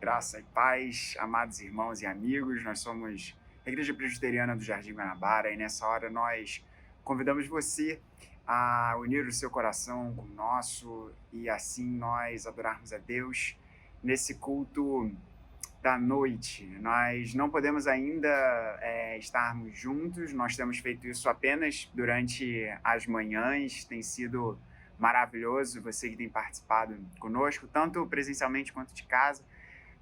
Graça e paz, amados irmãos e amigos. Nós somos a Igreja Presbiteriana do Jardim Guanabara e nessa hora nós convidamos você a unir o seu coração com o nosso e assim nós adorarmos a Deus nesse culto da noite. Nós não podemos ainda estarmos juntos, nós temos feito isso apenas durante as manhãs, tem sido maravilhoso você que tem participado conosco, tanto presencialmente quanto de casa,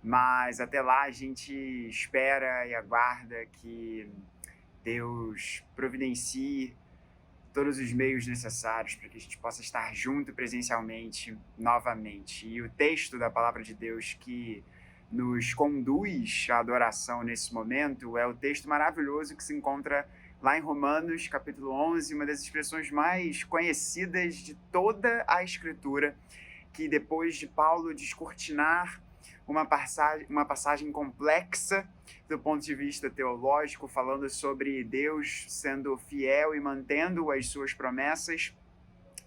mas até lá a gente espera e aguarda que Deus providencie todos os meios necessários para que a gente possa estar junto presencialmente novamente. E o texto da Palavra de Deus que nos conduz à adoração nesse momento é o texto maravilhoso que se encontra lá em Romanos, capítulo 11, uma das expressões mais conhecidas de toda a Escritura, que depois de Paulo descortinar uma passagem complexa do ponto de vista teológico, falando sobre Deus sendo fiel e mantendo as suas promessas,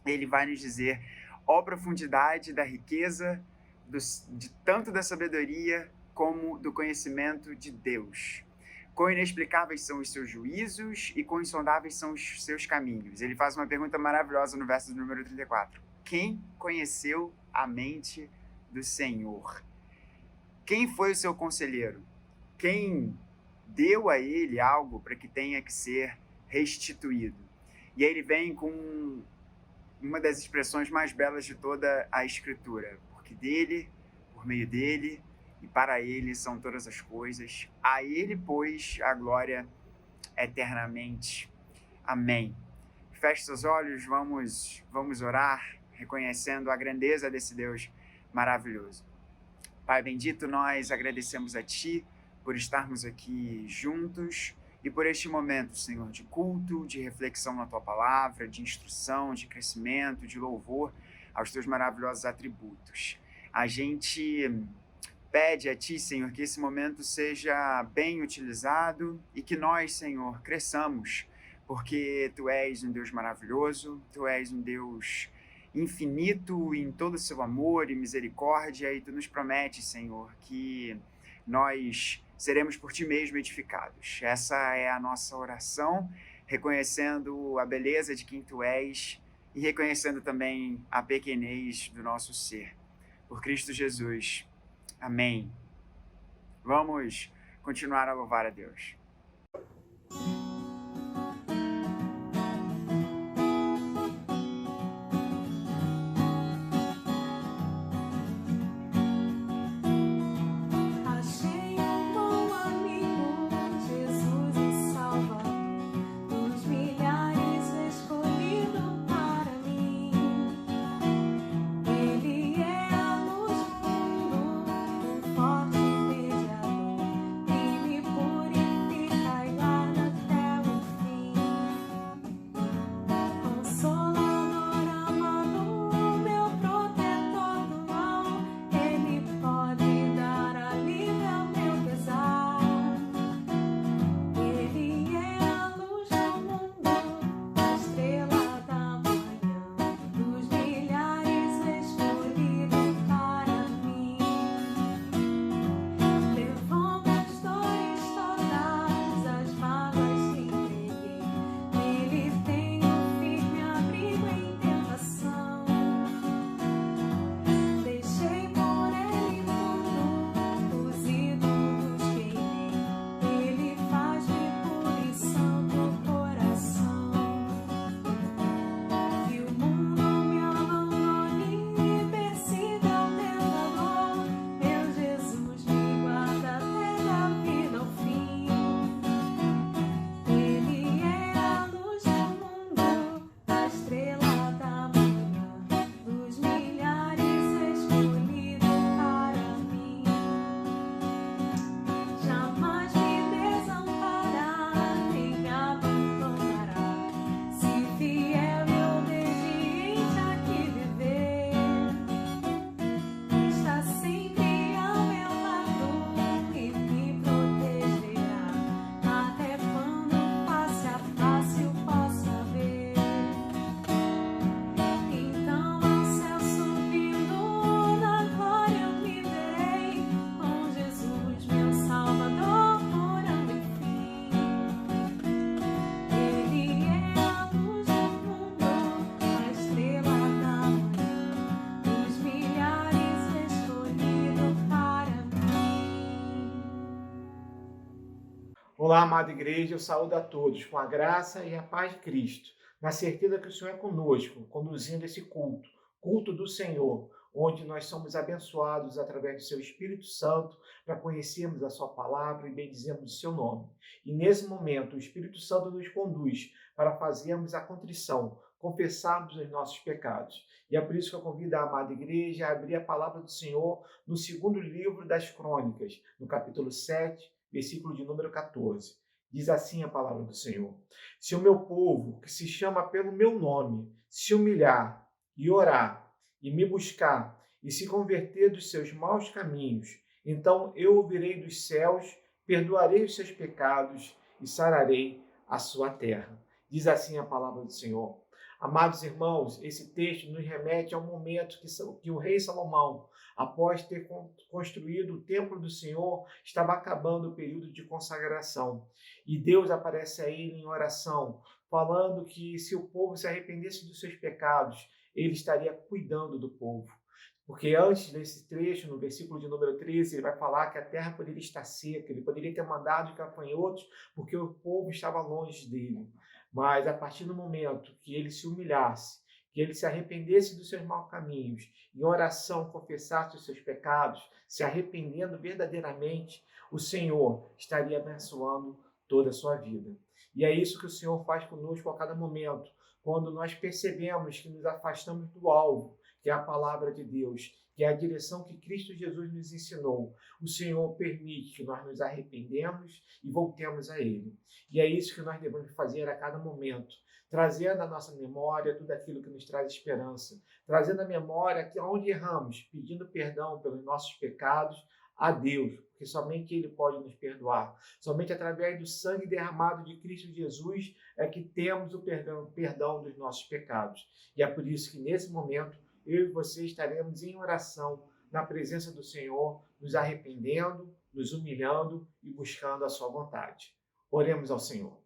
ele vai nos dizer: ó profundidade da riqueza, de tanto da sabedoria como do conhecimento de Deus. Quão inexplicáveis são os seus juízos e quão insondáveis são os seus caminhos. Ele faz uma pergunta maravilhosa no verso número 34. Quem conheceu a mente do Senhor? Quem foi o seu conselheiro? Quem deu a ele algo para que tenha que ser restituído? E aí ele vem com uma das expressões mais belas de toda a Escritura. Porque dele, por meio dele e para ele são todas as coisas. A ele, pois, a glória eternamente. Amém. Feche seus olhos, vamos orar, reconhecendo a grandeza desse Deus maravilhoso. Pai bendito, nós agradecemos a Ti por estarmos aqui juntos e por este momento, Senhor, de culto, de reflexão na Tua Palavra, de instrução, de crescimento, de louvor aos Teus maravilhosos atributos. A gente pede a Ti, Senhor, que esse momento seja bem utilizado e que nós, Senhor, cresçamos, porque Tu és um Deus maravilhoso, Tu és um Deus infinito em todo o seu amor e misericórdia, e Tu nos prometes, Senhor, que nós seremos por Ti mesmo edificados. Essa é a nossa oração, reconhecendo a beleza de quem Tu és e reconhecendo também a pequenez do nosso ser. Por Cristo Jesus. Amém. Vamos continuar a louvar a Deus. Forte mediador, e me purifica. Olá, amada igreja, eu saúdo a todos com a graça e a paz de Cristo, na certeza que o Senhor é conosco, conduzindo esse culto do Senhor, onde nós somos abençoados através do seu Espírito Santo para conhecermos a sua palavra e bendizermos o seu nome. E nesse momento, o Espírito Santo nos conduz para fazermos a contrição, confessarmos os nossos pecados. E é por isso que eu convido a amada igreja a abrir a palavra do Senhor no segundo livro das Crônicas, no capítulo 7, versículo de número 14. Diz assim a palavra do Senhor: se o meu povo, que se chama pelo meu nome, se humilhar e orar, e me buscar, e se converter dos seus maus caminhos, então eu ouvirei dos céus, perdoarei os seus pecados e sararei a sua terra. Diz assim a palavra do Senhor. Amados irmãos, esse texto nos remete ao momento que o rei Salomão, após ter construído o templo do Senhor, estava acabando o período de consagração. E Deus aparece a ele em oração, falando que se o povo se arrependesse dos seus pecados, ele estaria cuidando do povo. Porque antes desse trecho, no versículo de número 13, ele vai falar que a terra poderia estar seca, ele poderia ter mandado gafanhotos, porque o povo estava longe dele. Mas a partir do momento que ele se humilhasse, que ele se arrependesse dos seus maus caminhos, em oração confessasse os seus pecados, se arrependendo verdadeiramente, o Senhor estaria abençoando toda a sua vida. E é isso que o Senhor faz conosco a cada momento, quando nós percebemos que nos afastamos do alvo, que é a palavra de Deus, que é a direção que Cristo Jesus nos ensinou. O Senhor permite que nós nos arrependemos e voltemos a Ele. E é isso que nós devemos fazer a cada momento, trazendo à nossa memória tudo aquilo que nos traz esperança, trazendo à memória que onde erramos, pedindo perdão pelos nossos pecados a Deus, porque somente Ele pode nos perdoar. Somente através do sangue derramado de Cristo Jesus é que temos o perdão dos nossos pecados. E é por isso que nesse momento eu e você estaremos em oração na presença do Senhor, nos arrependendo, nos humilhando e buscando a sua vontade. Oremos ao Senhor.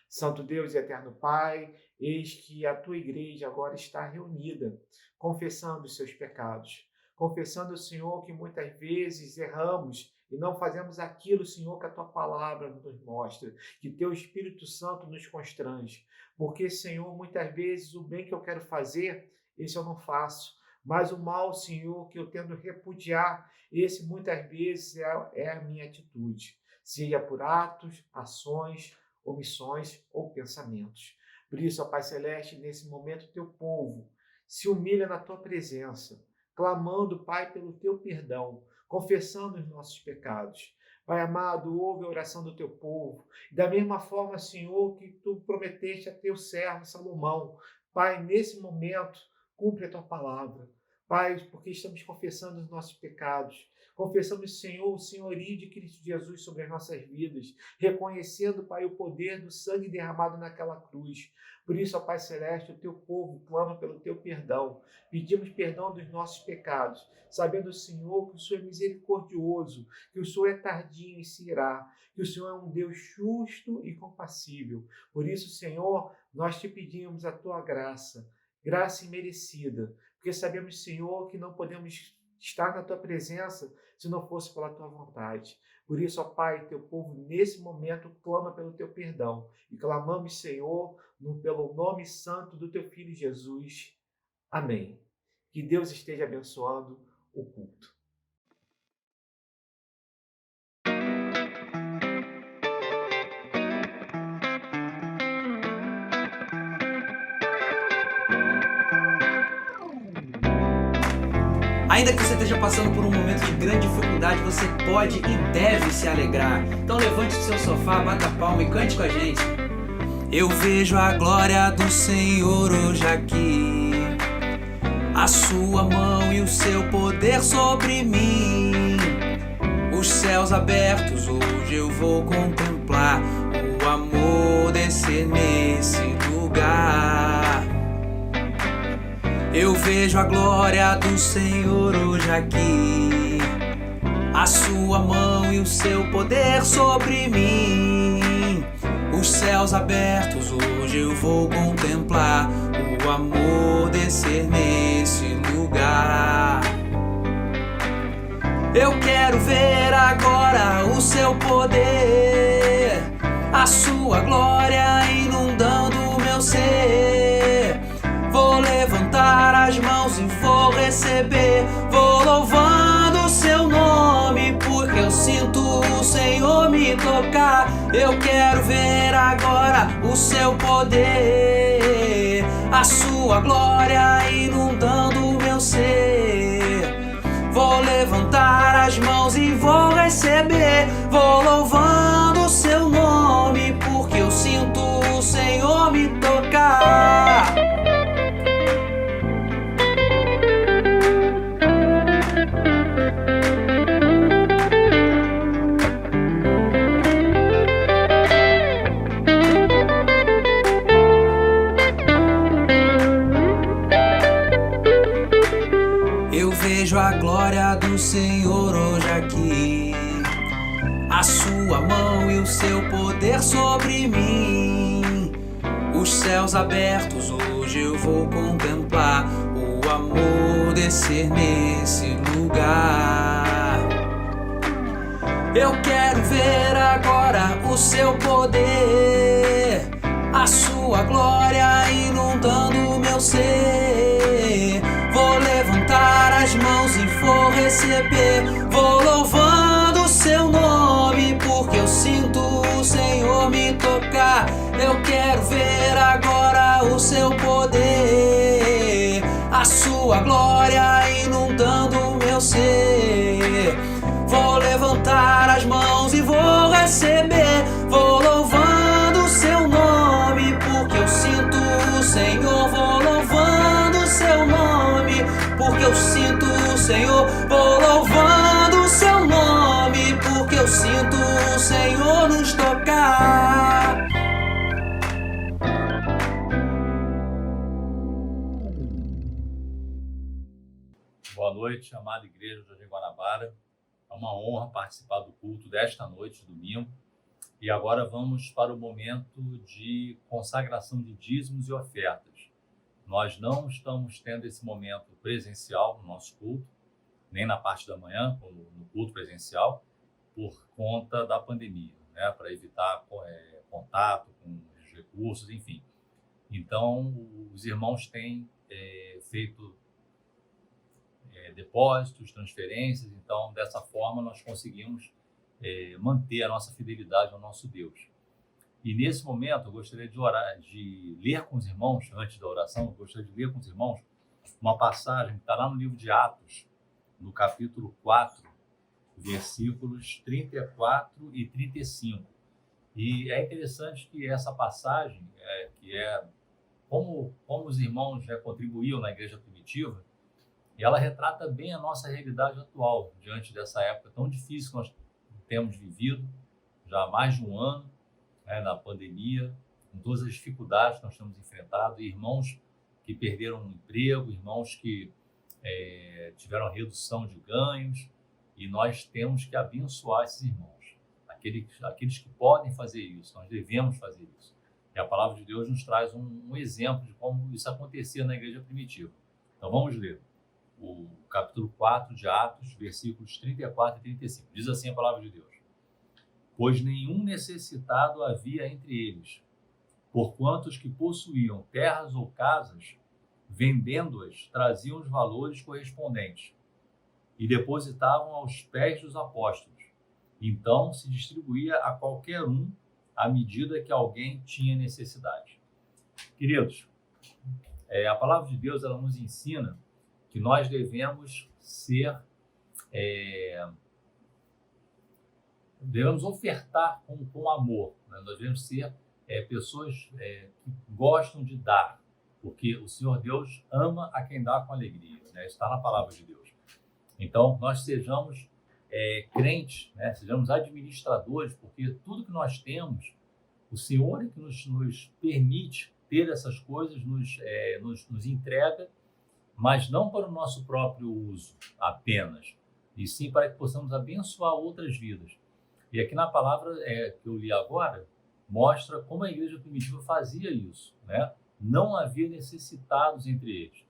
Santo Deus e eterno Pai, eis que a tua igreja agora está reunida, confessando os seus pecados, confessando, Senhor, que muitas vezes erramos e não fazemos aquilo, Senhor, que a tua palavra nos mostra, que teu Espírito Santo nos constrange. Porque, Senhor, muitas vezes o bem que eu quero fazer, esse eu não faço. Mas o mal, Senhor, que eu tento repudiar, esse muitas vezes é a minha atitude. Seja por atos, ações, omissões ou pensamentos. Por isso, ó Pai Celeste, nesse momento teu povo se humilha na tua presença, clamando, Pai, pelo teu perdão, confessando os nossos pecados. Pai amado, ouve a oração do teu povo. Da mesma forma, Senhor, que tu prometeste a teu servo Salomão. Pai, nesse momento, cumpre a tua palavra. Pai, porque estamos confessando os nossos pecados. Confessamos, Senhor, o senhorio de Cristo Jesus sobre as nossas vidas, reconhecendo, Pai, o poder do sangue derramado naquela cruz. Por isso, ó Pai Celeste, o teu povo clama pelo teu perdão. Pedimos perdão dos nossos pecados, sabendo, Senhor, que o Senhor é misericordioso, que o Senhor é tardio em se irar, que o Senhor é um Deus justo e compassível. Por isso, Senhor, nós te pedimos a tua graça imerecida, porque sabemos, Senhor, que não podemos estar na tua presença se não fosse pela tua vontade. Por isso, ó Pai, teu povo nesse momento clama pelo teu perdão e clamamos, Senhor, pelo nome santo do teu Filho Jesus. Amém. Que Deus esteja abençoando o culto. Ainda que você esteja passando por um momento de grande dificuldade, você pode e deve se alegrar. Então levante do seu sofá, bata a palma e cante com a gente. Eu vejo a glória do Senhor hoje aqui, a sua mão e o seu poder sobre mim. Os céus abertos, hoje eu vou contemplar o amor descer nesse lugar. Eu vejo a glória do Senhor hoje aqui, a sua mão e o seu poder sobre mim. Os céus abertos, hoje eu vou contemplar o amor descer nesse lugar. Eu quero ver agora o seu poder a sua glória inundando o meu ser. Vou levantar as mãos e vou receber, vou louvando o seu nome, porque eu sinto o Senhor me tocar. Eu quero ver agora o seu poder, a sua glória inundando o meu ser. Vou levantar as mãos e vou receber, vou louvando o seu nome, porque eu sinto o Senhor me tocar. Eu vejo a glória do Senhor hoje aqui, a sua mão e o seu poder sobre mim. Os céus abertos hoje eu vou contemplar, o amor descer nesse lugar. Eu quero ver agora o seu poder, a sua glória inundando o meu ser. Vou levantar as mãos e vou receber, vou louvando o seu nome, porque eu sinto o Senhor me tocar. Eu quero ver agora o seu poder, a sua glória inundando o meu ser. Vou levantar as mãos e vou receber, vou louvando o seu nome, porque eu sinto o Senhor. Vou louvando o seu nome, porque eu sinto o Senhor. Vou louvando o seu nome, porque eu sinto o Senhor nos tocar. Boa noite, amada igreja de Jardim Guanabara. É uma honra participar do culto desta noite, domingo. E agora vamos para o momento de consagração de dízimos e ofertas. Nós não estamos tendo esse momento presencial no nosso culto, nem na parte da manhã, no culto presencial, por conta da pandemia, né? Para evitar contato com os recursos, enfim. Então, os irmãos têm feito depósitos, transferências. Então, dessa forma, nós conseguimos manter a nossa fidelidade ao nosso Deus. E nesse momento, eu gostaria de ler com os irmãos, antes da oração, eu gostaria de ler com os irmãos uma passagem que está lá no livro de Atos, no capítulo 4, versículos 34 e 35. E é interessante que essa passagem, que é como os irmãos já contribuíam na igreja primitiva, e ela retrata bem a nossa realidade atual, diante dessa época tão difícil que nós temos vivido, já há mais de um ano, na pandemia, com todas as dificuldades que nós temos enfrentado, irmãos que perderam o emprego, irmãos que tiveram redução de ganhos, e nós temos que abençoar esses irmãos, aqueles que podem fazer isso, nós devemos fazer isso. E a palavra de Deus nos traz um exemplo de como isso acontecia na igreja primitiva. Então vamos ler o capítulo 4 de Atos, versículos 34 e 35. Diz assim a palavra de Deus: pois nenhum necessitado havia entre eles, porquanto os que possuíam terras ou casas, vendendo-as, traziam os valores correspondentes e depositavam aos pés dos apóstolos. Então se distribuía a qualquer um à medida que alguém tinha necessidade. Queridos, a palavra de Deus, ela nos ensina que nós devemos devemos ofertar com amor, né? Nós devemos ser pessoas que gostam de dar, porque o Senhor Deus ama a quem dá com alegria, né? Está na palavra de Deus. Então, nós sejamos crentes, né? Sejamos administradores, porque tudo que nós temos, o Senhor é que nos permite ter essas coisas, nos entrega, mas não para o nosso próprio uso apenas, e sim para que possamos abençoar outras vidas. E aqui na palavra que eu li agora, mostra como a igreja primitiva fazia isso, né? Não havia necessitados entre eles.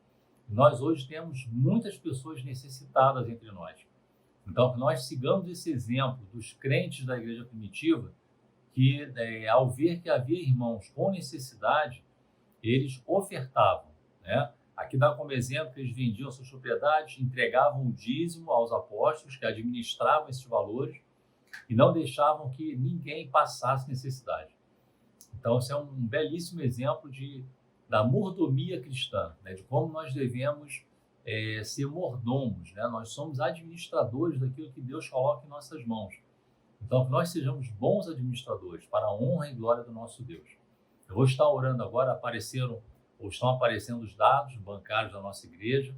Nós hoje temos muitas pessoas necessitadas entre nós. Então, que nós sigamos esse exemplo dos crentes da igreja primitiva, que, ao ver que havia irmãos com necessidade, eles ofertavam, né? Aqui dá como exemplo que eles vendiam suas propriedades, entregavam o dízimo aos apóstolos, que administravam esses valores, e não deixavam que ninguém passasse necessidade. Então, esse é um belíssimo exemplo da mordomia cristã, né? De como nós devemos ser mordomos, né? Nós somos administradores daquilo que Deus coloca em nossas mãos. Então, que nós sejamos bons administradores para a honra e glória do nosso Deus. Eu vou estar orando agora, estão aparecendo os dados bancários da nossa igreja.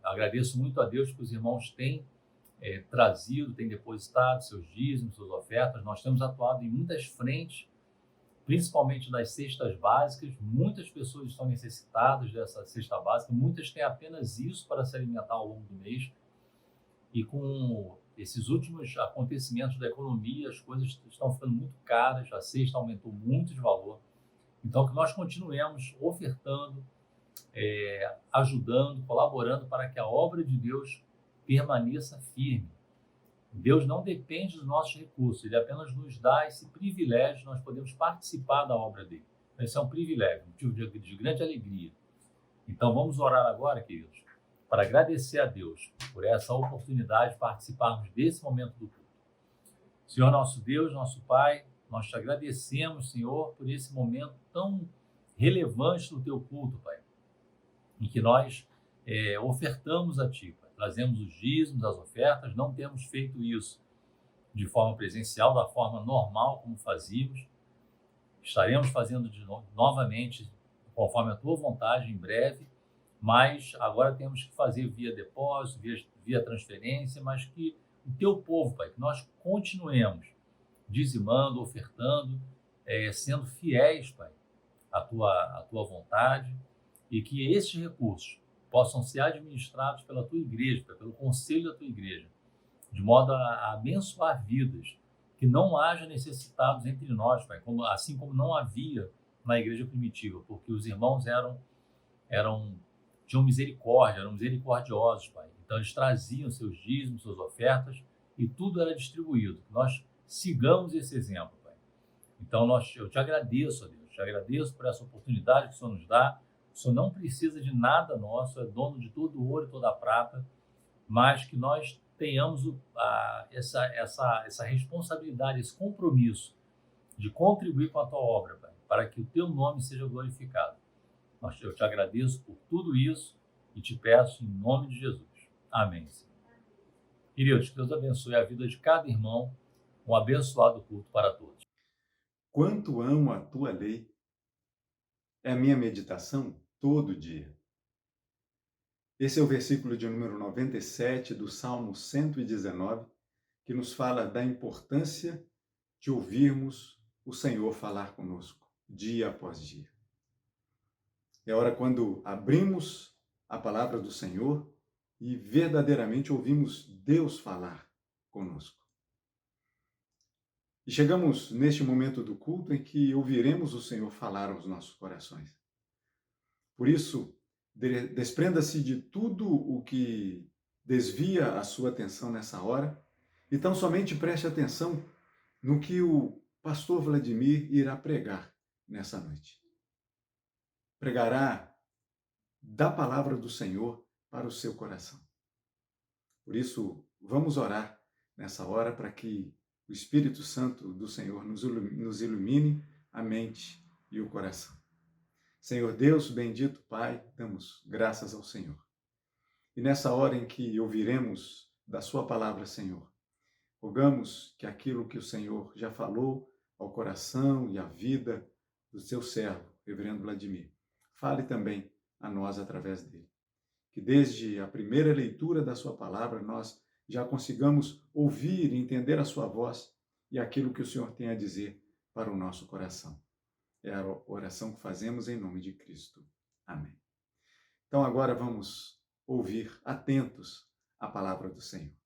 Agradeço muito a Deus que os irmãos têm trazido, têm depositado seus dízimos, suas ofertas. Nós temos atuado em muitas frentes, principalmente das cestas básicas. Muitas pessoas estão necessitadas dessa cesta básica, muitas têm apenas isso para se alimentar ao longo do mês. E com esses últimos acontecimentos da economia, as coisas estão ficando muito caras, a cesta aumentou muito de valor. Então, que nós continuemos ofertando, ajudando, colaborando para que a obra de Deus permaneça firme. Deus não depende dos nossos recursos, Ele apenas nos dá esse privilégio, nós podemos participar da obra dele. Esse é um privilégio, um motivo de grande alegria. Então, vamos orar agora, queridos, para agradecer a Deus por essa oportunidade de participarmos desse momento do culto. Senhor, nosso Deus, nosso Pai, nós te agradecemos, Senhor, por esse momento tão relevante do teu culto, Pai, em que nós ofertamos a Ti, Pai. Trazemos os dízimos, as ofertas, não temos feito isso de forma presencial, da forma normal como fazíamos. Estaremos fazendo novamente, conforme a Tua vontade, em breve, mas agora temos que fazer via depósito, via transferência, mas que o Teu povo, Pai, que nós continuemos dizimando, ofertando, sendo fiéis, Pai, à tua vontade, e que esses recursos possam ser administrados pela Tua igreja, Pai, pelo conselho da Tua igreja, de modo a abençoar vidas, que não haja necessitados entre nós, Pai, assim como não havia na igreja primitiva, porque os irmãos tinham misericórdia, eram misericordiosos, Pai. Então eles traziam seus dízimos, suas ofertas, e tudo era distribuído. Nós sigamos esse exemplo, Pai. Então eu te agradeço, ó Deus, te agradeço por essa oportunidade que o Senhor nos dá. O Senhor não precisa de nada nosso, é dono de todo o ouro e toda a prata, mas que nós tenhamos essa responsabilidade, esse compromisso de contribuir com a Tua obra, Pai, para que o Teu nome seja glorificado. Eu te agradeço por tudo isso e te peço em nome de Jesus. Amém, Senhor. Queridos, que Deus abençoe a vida de cada irmão, um abençoado culto para todos. Quanto amo a Tua lei, é a minha meditação todo dia. Esse é o versículo de número 97 do Salmo 119, que nos fala da importância de ouvirmos o Senhor falar conosco, dia após dia. É a hora quando abrimos a palavra do Senhor e verdadeiramente ouvimos Deus falar conosco. E chegamos neste momento do culto em que ouviremos o Senhor falar aos nossos corações. Por isso, desprenda-se de tudo o que desvia a sua atenção nessa hora e tão somente preste atenção no que o pastor Vladimir irá pregar nessa noite. Pregará da palavra do Senhor para o seu coração. Por isso, vamos orar nessa hora para que o Espírito Santo do Senhor nos ilumine a mente e o coração. Senhor Deus, bendito Pai, damos graças ao Senhor. E nessa hora em que ouviremos da sua palavra, Senhor, rogamos que aquilo que o Senhor já falou ao coração e à vida do seu servo, reverendo Vladimir, fale também a nós através dele. Que desde a primeira leitura da sua palavra nós já consigamos ouvir e entender a sua voz e aquilo que o Senhor tem a dizer para o nosso coração. É a oração que fazemos em nome de Cristo. Amém. Então agora vamos ouvir atentos a palavra do Senhor.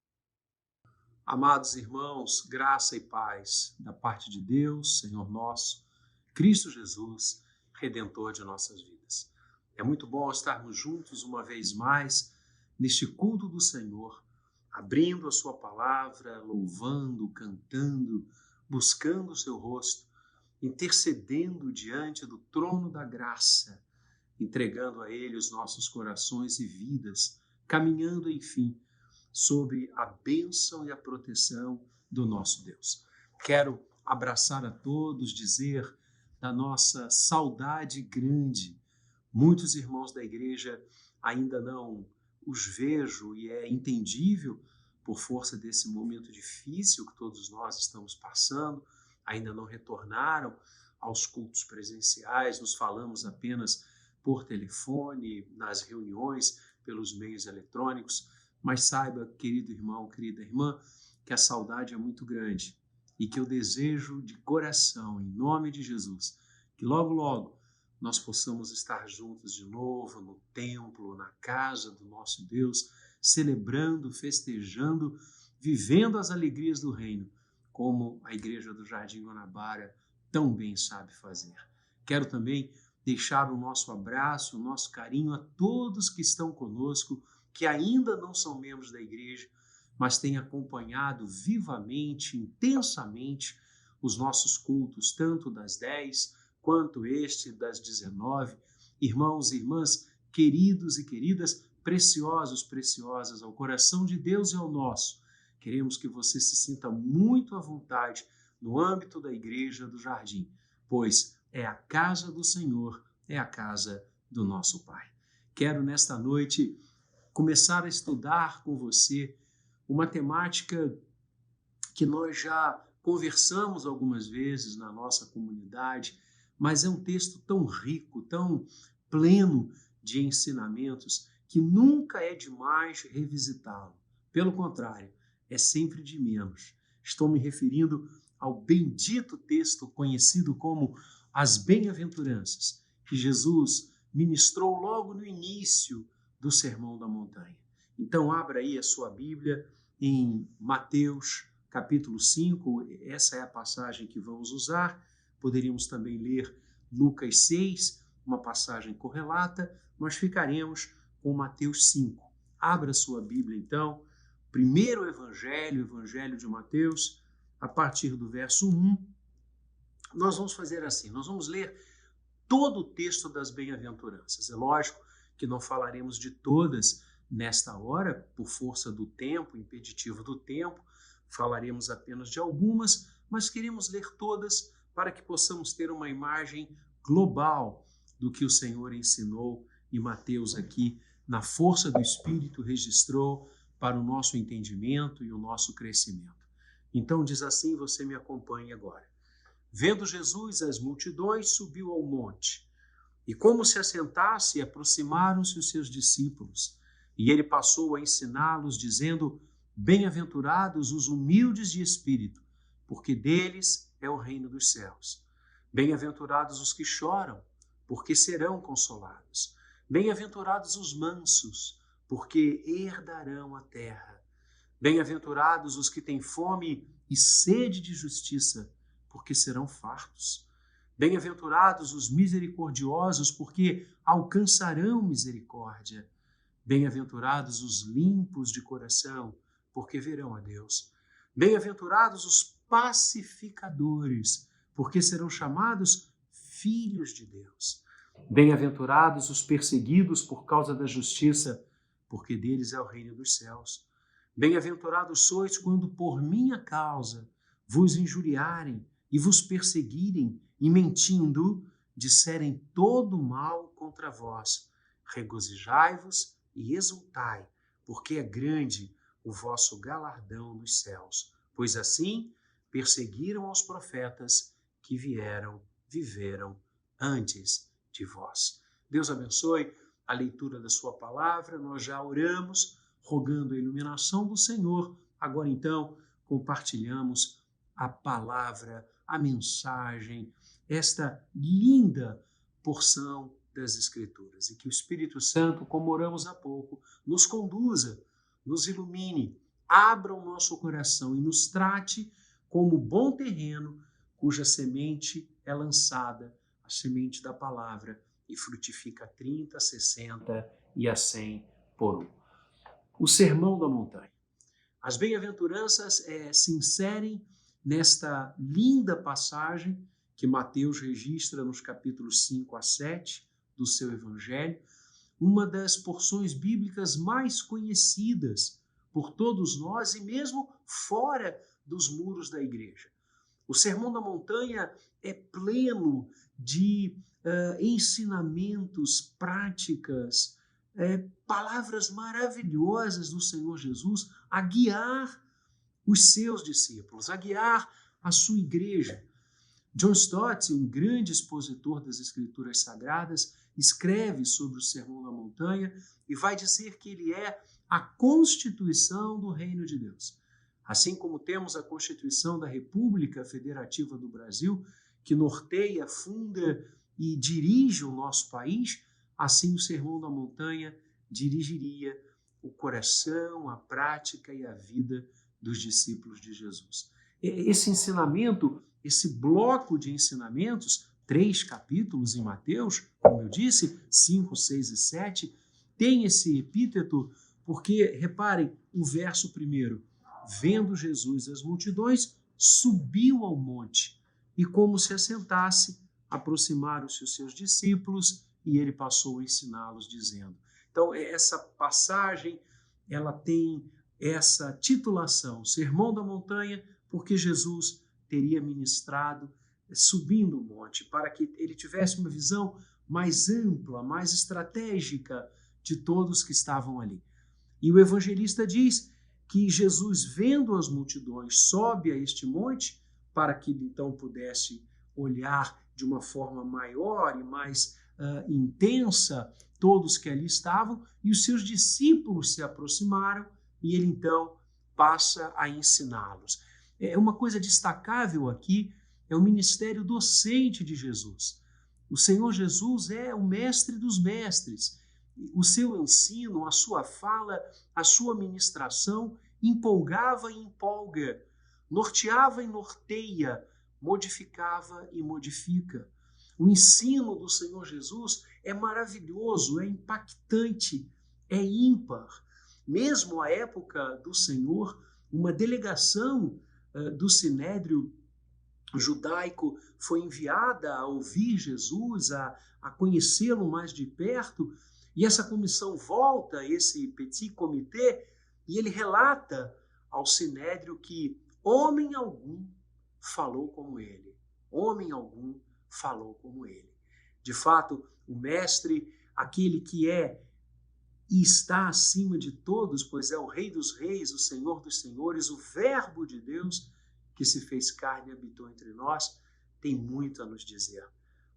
Amados irmãos, graça e paz da parte de Deus, Senhor nosso, Cristo Jesus, Redentor de nossas vidas. É muito bom estarmos juntos uma vez mais neste culto do Senhor, abrindo a sua palavra, louvando, cantando, buscando o seu rosto, intercedendo diante do trono da graça, entregando a Ele os nossos corações e vidas, caminhando, enfim, sobre a bênção e a proteção do nosso Deus. Quero abraçar a todos, dizer da nossa saudade grande. Muitos irmãos da igreja ainda não os vejo e é entendível por força desse momento difícil que todos nós estamos passando, ainda não retornaram aos cultos presenciais, nos falamos apenas por telefone, nas reuniões, pelos meios eletrônicos, mas saiba, querido irmão, querida irmã, que a saudade é muito grande e que eu desejo de coração, em nome de Jesus, que logo, logo nós possamos estar juntos de novo no templo, na casa do nosso Deus, celebrando, festejando, vivendo as alegrias do reino, como a Igreja do Jardim Guanabara tão bem sabe fazer. Quero também deixar o nosso abraço, o nosso carinho a todos que estão conosco, que ainda não são membros da igreja, mas têm acompanhado vivamente, intensamente, os nossos cultos, tanto das 10 quanto este das 19. Irmãos e irmãs, queridos e queridas, preciosos, preciosas ao coração de Deus e ao nosso, queremos que você se sinta muito à vontade no âmbito da Igreja do Jardim, pois é a casa do Senhor, é a casa do nosso Pai. Quero nesta noite começar a estudar com você uma temática que nós já conversamos algumas vezes na nossa comunidade, mas é um texto tão rico, tão pleno de ensinamentos, que nunca é demais revisitá-lo. Pelo contrário, é sempre de menos. Estou me referindo ao bendito texto conhecido como as Bem-aventuranças, que Jesus ministrou logo no início do Sermão da Montanha. Então, abra aí a sua Bíblia em Mateus, capítulo 5, essa é a passagem que vamos usar. Poderíamos também ler Lucas 6, uma passagem correlata, mas ficaremos com Mateus 5. Abra sua Bíblia, então, primeiro Evangelho, Evangelho de Mateus, a partir do verso 1. Nós vamos fazer assim, nós vamos ler todo o texto das bem-aventuranças. É lógico que não falaremos de todas nesta hora, por força do tempo, impeditivo do tempo, falaremos apenas de algumas, mas queremos ler todas para que possamos ter uma imagem global do que o Senhor ensinou e Mateus aqui, na força do Espírito, registrou para o nosso entendimento e o nosso crescimento. Então diz assim, você me acompanhe agora. Vendo Jesus as multidões, subiu ao monte, e como se assentasse, aproximaram-se os seus discípulos, e ele passou a ensiná-los, dizendo, bem-aventurados os humildes de espírito, porque deles é o reino dos céus. Bem-aventurados os que choram, porque serão consolados. Bem-aventurados os mansos, porque herdarão a terra. Bem-aventurados os que têm fome e sede de justiça, porque serão fartos. Bem-aventurados os misericordiosos, porque alcançarão misericórdia. Bem-aventurados os limpos de coração, porque verão a Deus. Bem-aventurados os pacificadores, porque serão chamados filhos de Deus. Bem-aventurados os perseguidos por causa da justiça, porque deles é o reino dos céus. Bem-aventurados sois quando por minha causa vos injuriarem e vos perseguirem e mentindo disserem todo mal contra vós. Regozijai-vos e exultai, porque é grande o vosso galardão nos céus, pois assim perseguiram aos profetas que viveram antes de vós. Deus abençoe a leitura da sua palavra. Nós já oramos, rogando a iluminação do Senhor. Agora então compartilhamos a palavra, a mensagem, esta linda porção das Escrituras. E que o Espírito Santo, como oramos há pouco, nos conduza, nos ilumine, abra o nosso coração e nos trate como bom terreno cuja semente é lançada, a semente da palavra, e frutifica 30, 60 e a 100 por um. O Sermão da Montanha. As bem-aventuranças se inserem nesta linda passagem que Mateus registra nos capítulos 5 a 7 do seu Evangelho, uma das porções bíblicas mais conhecidas por todos nós e mesmo fora dos muros da igreja. O Sermão da Montanha é pleno de ensinamentos, práticas, palavras maravilhosas do Senhor Jesus a guiar os seus discípulos, a guiar a sua igreja. John Stott, um grande expositor das Escrituras Sagradas, escreve sobre o Sermão da Montanha e vai dizer que ele é a constituição do Reino de Deus. Assim como temos a Constituição da República Federativa do Brasil, que norteia, funda e dirige o nosso país, assim o Sermão da Montanha dirigiria o coração, a prática e a vida dos discípulos de Jesus. Esse ensinamento, esse bloco de ensinamentos, 3 capítulos em Mateus, como eu disse, 5, 6 e 7, tem esse epíteto porque, reparem, o verso 1, vendo Jesus as multidões, subiu ao monte e, como se assentasse, aproximaram-se os seus discípulos e ele passou a ensiná-los, dizendo. Então, essa passagem, ela tem essa titulação, Sermão da Montanha, porque Jesus teria ministrado subindo o monte, para que ele tivesse uma visão mais ampla, mais estratégica de todos que estavam ali. E o evangelista diz que Jesus, vendo as multidões, sobe a este monte para que ele então pudesse olhar de uma forma maior e mais intensa todos que ali estavam, e os seus discípulos se aproximaram e ele então passa a ensiná-los. Uma coisa destacável aqui é o ministério docente de Jesus. O Senhor Jesus é o mestre dos mestres. O seu ensino, a sua fala, a sua ministração empolgava e empolga, norteava e norteia, modificava e modifica. O ensino do Senhor Jesus é maravilhoso, é impactante, é ímpar. Mesmo à época do Senhor, uma delegação do Sinédrio judaico foi enviada a ouvir Jesus, a conhecê-lo mais de perto, e essa comissão volta, esse petit comité, e ele relata ao Sinédrio que homem algum falou como ele. Homem algum falou como ele. De fato, o mestre, aquele que é e está acima de todos, pois é o Rei dos Reis, o Senhor dos Senhores, o Verbo de Deus que se fez carne e habitou entre nós, tem muito a nos dizer.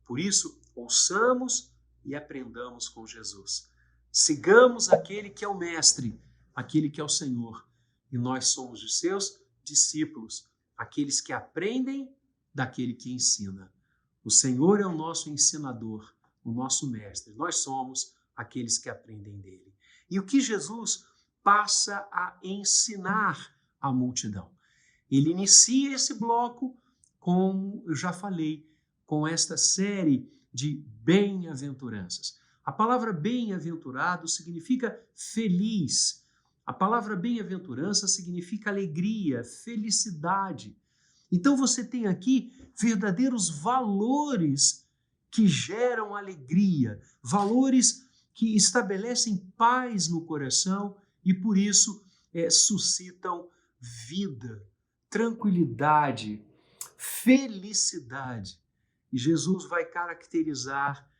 Por isso, ouçamos e aprendamos com Jesus. Sigamos aquele que é o mestre, aquele que é o Senhor, e nós somos os seus discípulos, aqueles que aprendem daquele que ensina. O Senhor é o nosso ensinador, o nosso mestre. Nós somos aqueles que aprendem dele. E o que Jesus passa a ensinar à multidão? Ele inicia esse bloco, como eu já falei, com esta série de bem-aventuranças. A palavra bem-aventurado significa feliz. A palavra bem-aventurança significa alegria, felicidade. Então você tem aqui verdadeiros valores que geram alegria, valores que estabelecem paz no coração e por isso suscitam vida, tranquilidade, felicidade. E Jesus vai caracterizar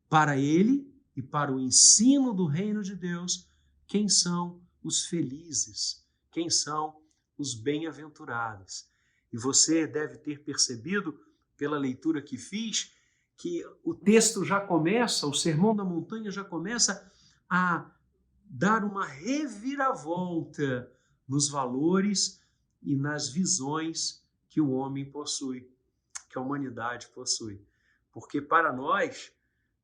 para ele e para o ensino do reino de Deus quem são os felizes, quem são os bem-aventurados. E você deve ter percebido, pela leitura que fiz, que o texto já começa, o Sermão da Montanha já começa a dar uma reviravolta nos valores e nas visões que o homem possui, que a humanidade possui. Porque para nós,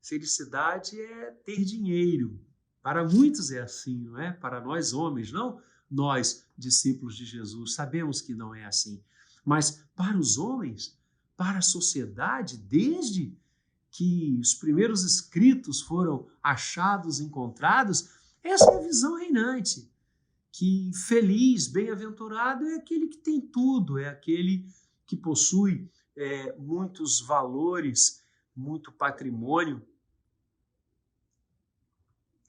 felicidade é ter dinheiro. Para muitos é assim, não é? Para nós homens, não nós, discípulos de Jesus, sabemos que não é assim. Mas para os homens, para a sociedade, desde que os primeiros escritos foram achados, encontrados, essa é a visão reinante. que feliz, bem-aventurado é aquele que tem tudo, é aquele que possui muitos valores, muito patrimônio,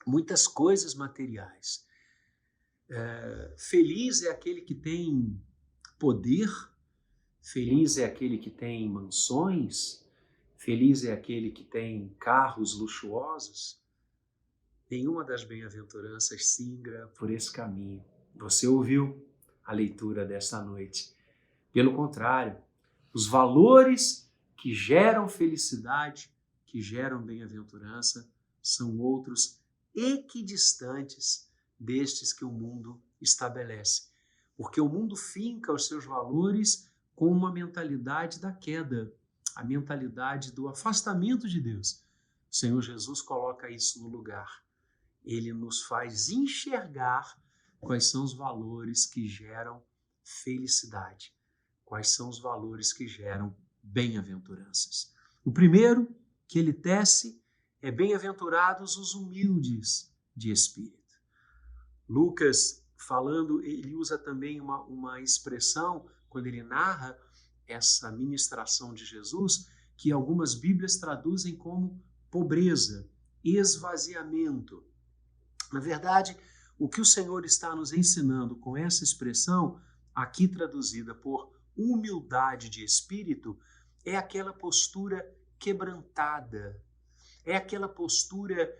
muitas coisas materiais. Feliz é aquele que tem poder, feliz é aquele que tem mansões, feliz é aquele que tem carros luxuosos. Nenhuma das bem-aventuranças singra por esse caminho. Você ouviu a leitura desta noite. Pelo contrário, os valores que geram felicidade, que geram bem-aventurança, são outros equidistantes destes que o mundo estabelece. Porque o mundo finca os seus valores com uma mentalidade da queda, a mentalidade do afastamento de Deus. O Senhor Jesus coloca isso no lugar. Ele nos faz enxergar quais são os valores que geram felicidade, quais são os valores que geram bem-aventuranças. O primeiro que ele tece é bem-aventurados os humildes de espírito. Lucas, falando, ele usa também uma expressão, quando ele narra essa ministração de Jesus, que algumas Bíblias traduzem como pobreza, esvaziamento. Na verdade, o que o Senhor está nos ensinando com essa expressão, aqui traduzida por humildade de espírito, é aquela postura quebrantada, é aquela postura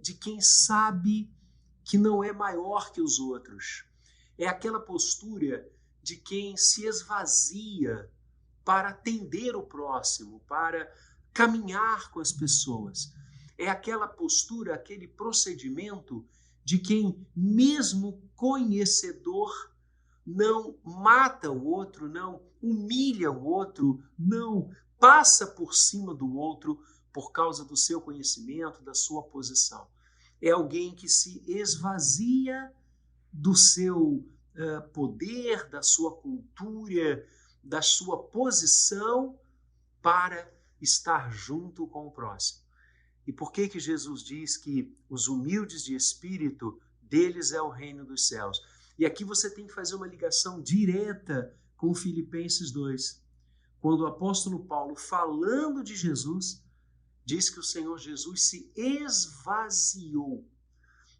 de quem sabe que não é maior que os outros, é aquela postura de quem se esvazia para atender o próximo, para caminhar com as pessoas. É aquela postura, aquele procedimento de quem, mesmo conhecedor, não mata o outro, não humilha o outro, não passa por cima do outro por causa do seu conhecimento, da sua posição. É alguém que se esvazia do seu poder, da sua cultura, da sua posição para estar junto com o próximo. E por que Jesus diz que os humildes de espírito, deles é o reino dos céus? E aqui você tem que fazer uma ligação direta com Filipenses 2. Quando o apóstolo Paulo, falando de Jesus, diz que o Senhor Jesus se esvaziou.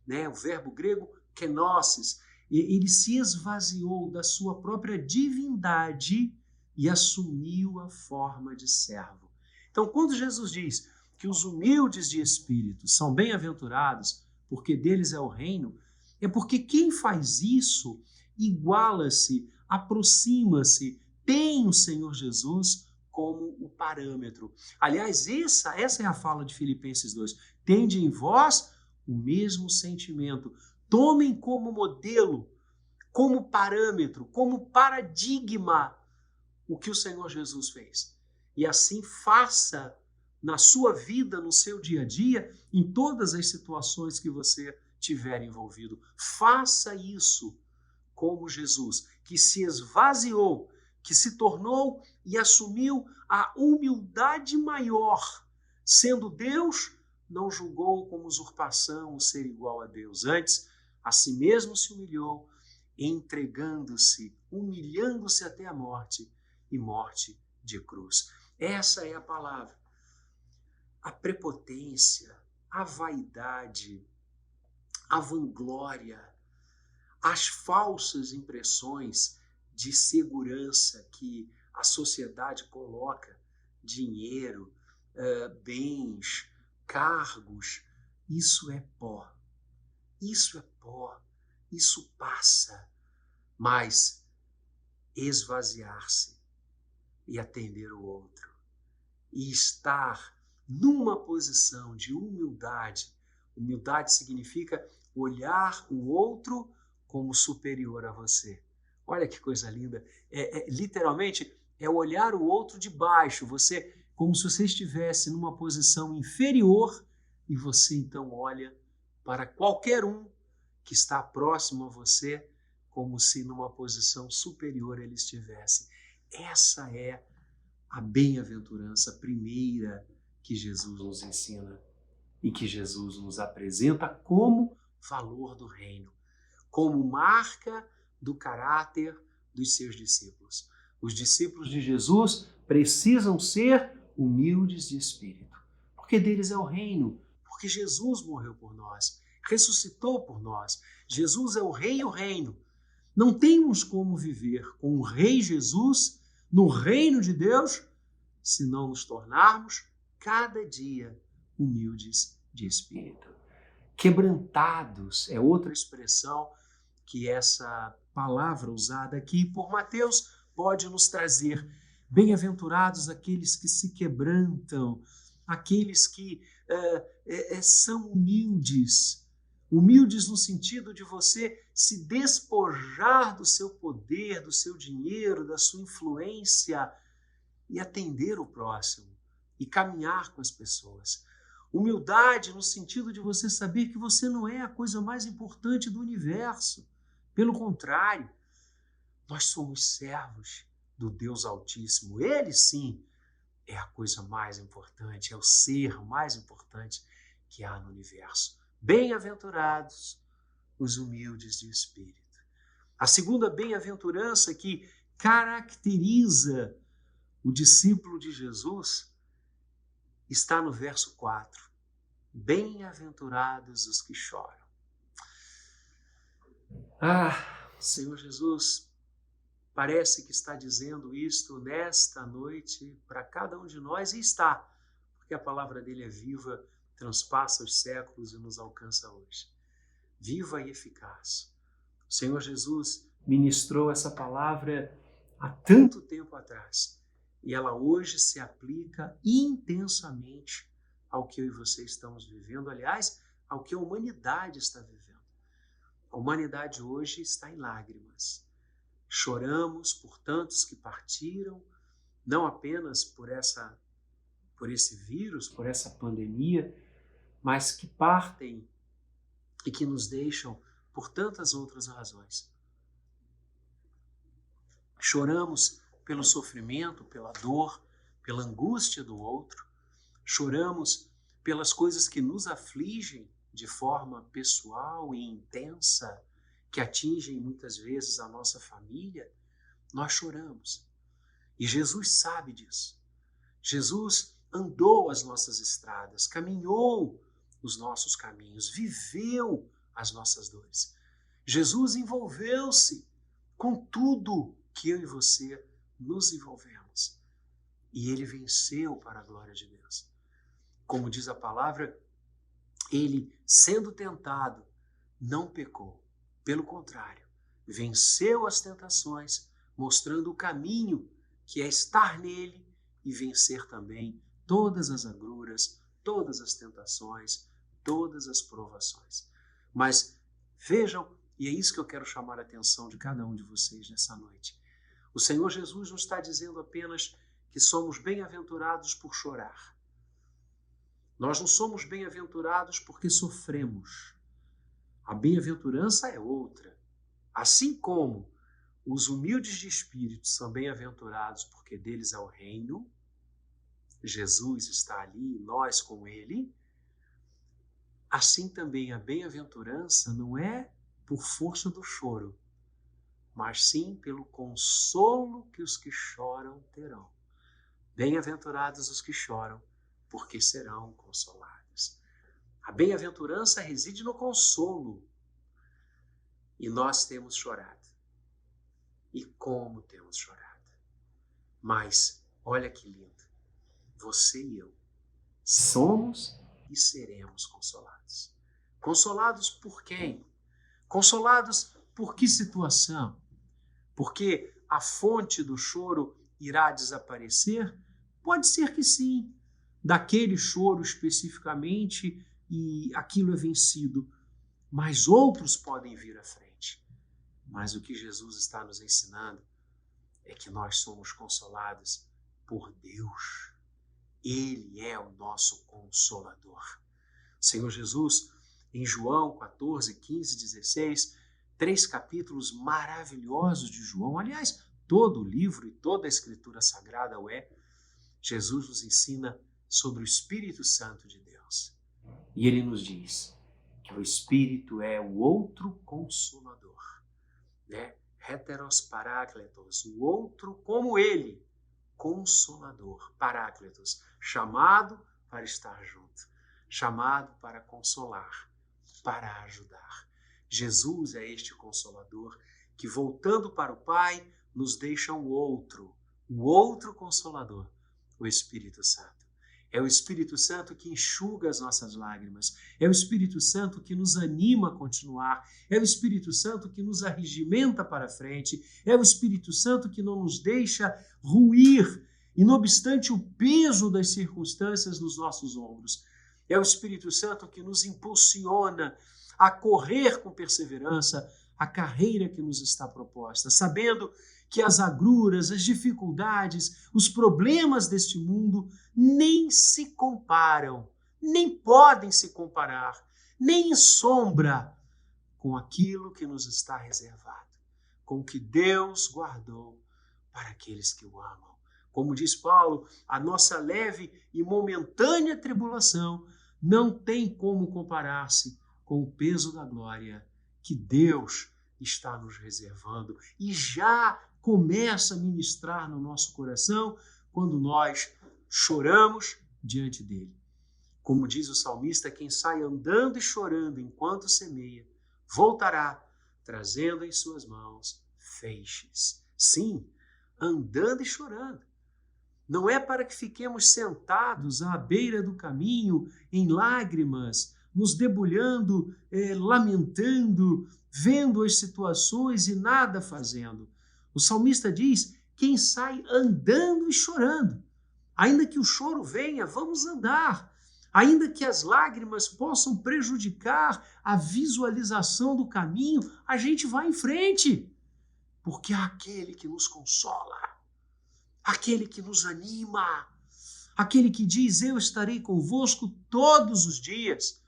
O verbo grego kenosis, ele se esvaziou da sua própria divindade e assumiu a forma de servo. Então, quando Jesus diz que os humildes de espírito são bem-aventurados, porque deles é o reino, é porque quem faz isso iguala-se, aproxima-se, tem o Senhor Jesus como o parâmetro. Aliás, essa é a fala de Filipenses 2. Tende em vós o mesmo sentimento. Tomem como modelo, como parâmetro, como paradigma o que o Senhor Jesus fez. E assim faça na sua vida, no seu dia a dia, em todas as situações que você tiver envolvido. Faça isso como Jesus, que se esvaziou, que se tornou e assumiu a humildade maior. Sendo Deus, não julgou como usurpação o ser igual a Deus. Antes, a si mesmo se humilhou, entregando-se, humilhando-se até a morte e morte de cruz. Essa é a palavra. A prepotência, a vaidade, a vanglória, as falsas impressões de segurança que a sociedade coloca, dinheiro, bens, cargos, isso é pó. Isso é pó, isso passa. Mas esvaziar-se e atender o outro e estar numa posição de humildade. Humildade significa olhar o outro como superior a você. Olha que coisa linda. Literalmente, é olhar o outro de baixo, você, como se você estivesse numa posição inferior e você então olha para qualquer um que está próximo a você como se numa posição superior ele estivesse. Essa é a bem-aventurança primeira que Jesus nos ensina e que Jesus nos apresenta como valor do reino, como marca do caráter dos seus discípulos. Os discípulos de Jesus precisam ser humildes de espírito, porque deles é o reino, porque Jesus morreu por nós, ressuscitou por nós. Jesus é o rei e o reino. Não temos como viver com o rei Jesus no reino de Deus se não nos tornarmos cada dia humildes de espírito. Quebrantados é outra expressão que essa palavra usada aqui por Mateus pode nos trazer. Bem-aventurados aqueles que se quebrantam, aqueles que são humildes. Humildes no sentido de você se despojar do seu poder, do seu dinheiro, da sua influência e atender o próximo e caminhar com as pessoas. Humildade no sentido de você saber que você não é a coisa mais importante do universo. Pelo contrário, nós somos servos do Deus Altíssimo. Ele, sim, é a coisa mais importante, é o ser mais importante que há no universo. Bem-aventurados os humildes de espírito. A segunda bem-aventurança que caracteriza o discípulo de Jesus está no verso 4. Bem-aventurados os que choram. Senhor Jesus, parece que está dizendo isto nesta noite para cada um de nós, e está, porque a palavra dele é viva, transpassa os séculos e nos alcança hoje. Viva e eficaz. O Senhor Jesus ministrou essa palavra há tanto tempo atrás, e ela hoje se aplica intensamente ao que eu e você estamos vivendo, aliás, ao que a humanidade está vivendo. A humanidade hoje está em lágrimas. Choramos por tantos que partiram, não apenas por esse vírus, por essa pandemia, mas que partem e que nos deixam por tantas outras razões. Choramos pelo sofrimento, pela dor, pela angústia do outro. Choramos pelas coisas que nos afligem de forma pessoal e intensa, que atingem muitas vezes a nossa família. Nós choramos. E Jesus sabe disso. Jesus andou as nossas estradas, caminhou os nossos caminhos, viveu as nossas dores. Jesus envolveu-se com tudo que eu e você nos envolvemos. E ele venceu para a glória de Deus. Como diz a palavra, ele, sendo tentado, não pecou. Pelo contrário, venceu as tentações, mostrando o caminho que é estar nele e vencer também todas as agruras, todas as tentações, todas as provações. Mas vejam, e é isso que eu quero chamar a atenção de cada um de vocês nessa noite. O Senhor Jesus não está dizendo apenas que somos bem-aventurados por chorar. Nós não somos bem-aventurados porque sofremos. A bem-aventurança é outra. Assim como os humildes de espírito são bem-aventurados porque deles é o reino, Jesus está ali e nós com ele, assim também a bem-aventurança não é por força do choro, mas sim pelo consolo que os que choram terão. Bem-aventurados os que choram, porque serão consolados. A bem-aventurança reside no consolo. E nós temos chorado. E como temos chorado. Mas, olha que lindo. Você e eu somos e seremos consolados. Consolados por quem? Consolados por que situação? Porque a fonte do choro irá desaparecer? Pode ser que sim. Daquele choro especificamente, e aquilo é vencido. Mas outros podem vir à frente. Mas o que Jesus está nos ensinando é que nós somos consolados por Deus. Ele é o nosso consolador. O Senhor Jesus, em João 14, 15, 16, 3 capítulos maravilhosos de João, aliás, todo o livro e toda a Escritura Sagrada o é, Jesus nos ensina sobre o Espírito Santo de Deus. E ele nos diz que o Espírito é o outro consolador, né? Heteros parácletos, o outro como ele, consolador, parácletos, chamado para estar junto, chamado para consolar, para ajudar. Jesus é este consolador que, voltando para o Pai, nos deixa o outro consolador, o Espírito Santo. É o Espírito Santo que enxuga as nossas lágrimas. É o Espírito Santo que nos anima a continuar. É o Espírito Santo que nos arregimenta para frente. É o Espírito Santo que não nos deixa ruir, e não obstante o peso das circunstâncias nos nossos ombros. É o Espírito Santo que nos impulsiona a correr com perseverança a carreira que nos está proposta, sabendo que as agruras, as dificuldades, os problemas deste mundo nem se comparam, nem podem se comparar, nem em sombra com aquilo que nos está reservado, com o que Deus guardou para aqueles que o amam. Como diz Paulo, a nossa leve e momentânea tribulação não tem como comparar-se com o peso da glória que Deus está nos reservando e já começa a ministrar no nosso coração quando nós choramos diante dele. Como diz o salmista, quem sai andando e chorando enquanto semeia, voltará trazendo em suas mãos feixes. Sim, andando e chorando. Não é para que fiquemos sentados à beira do caminho em lágrimas, nos debulhando, lamentando, vendo as situações e nada fazendo. O salmista diz, quem sai andando e chorando. Ainda que o choro venha, vamos andar. Ainda que as lágrimas possam prejudicar a visualização do caminho, a gente vai em frente. Porque há aquele que nos consola, aquele que nos anima, aquele que diz, eu estarei convosco todos os dias,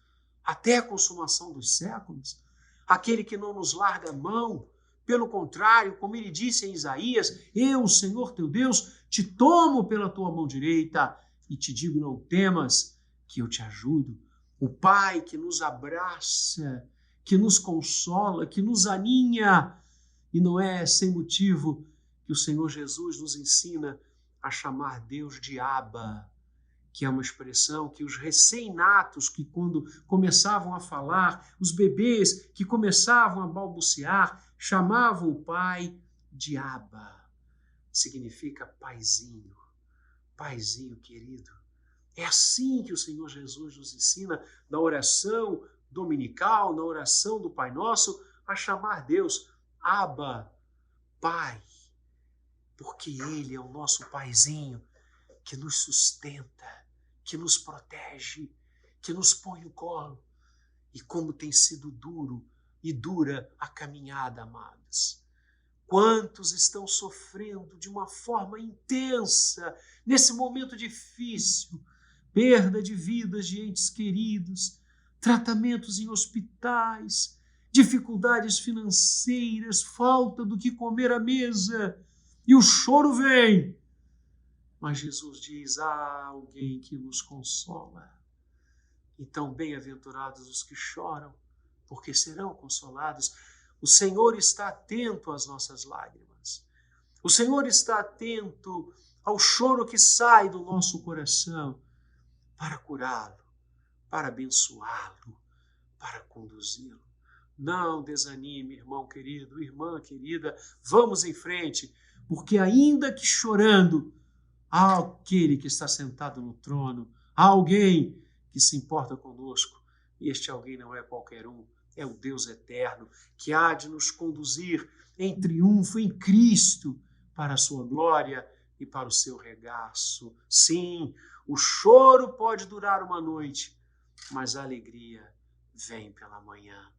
até a consumação dos séculos, aquele que não nos larga a mão, pelo contrário, como ele disse em Isaías, eu, Senhor teu Deus, te tomo pela tua mão direita e te digo, não temas, que eu te ajudo. O Pai que nos abraça, que nos consola, que nos aninha, e não é sem motivo que o Senhor Jesus nos ensina a chamar Deus de Abba, que é uma expressão que os recém-natos, que quando começavam a falar, os bebês que começavam a balbuciar, chamavam o Pai de Abba. Significa paizinho, paizinho querido. É assim que o Senhor Jesus nos ensina na oração dominical, na oração do Pai Nosso, a chamar Deus Abba, Pai, porque Ele é o nosso paizinho que nos sustenta, que nos protege, que nos põe no colo. E como tem sido duro e dura a caminhada, amados. Quantos estão sofrendo de uma forma intensa nesse momento difícil? Perda de vidas de entes queridos, tratamentos em hospitais, dificuldades financeiras, falta do que comer à mesa, e o choro vem. Mas Jesus diz, há alguém que nos consola. Então, bem-aventurados os que choram, porque serão consolados. O Senhor está atento às nossas lágrimas. O Senhor está atento ao choro que sai do nosso coração para curá-lo, para abençoá-lo, para conduzi-lo. Não desanime, irmão querido, irmã querida, vamos em frente, porque ainda que chorando, há aquele que está sentado no trono, há alguém que se importa conosco, e este alguém não é qualquer um, é o Deus eterno, que há de nos conduzir em triunfo em Cristo para a sua glória e para o seu regaço. Sim, o choro pode durar uma noite, mas a alegria vem pela manhã.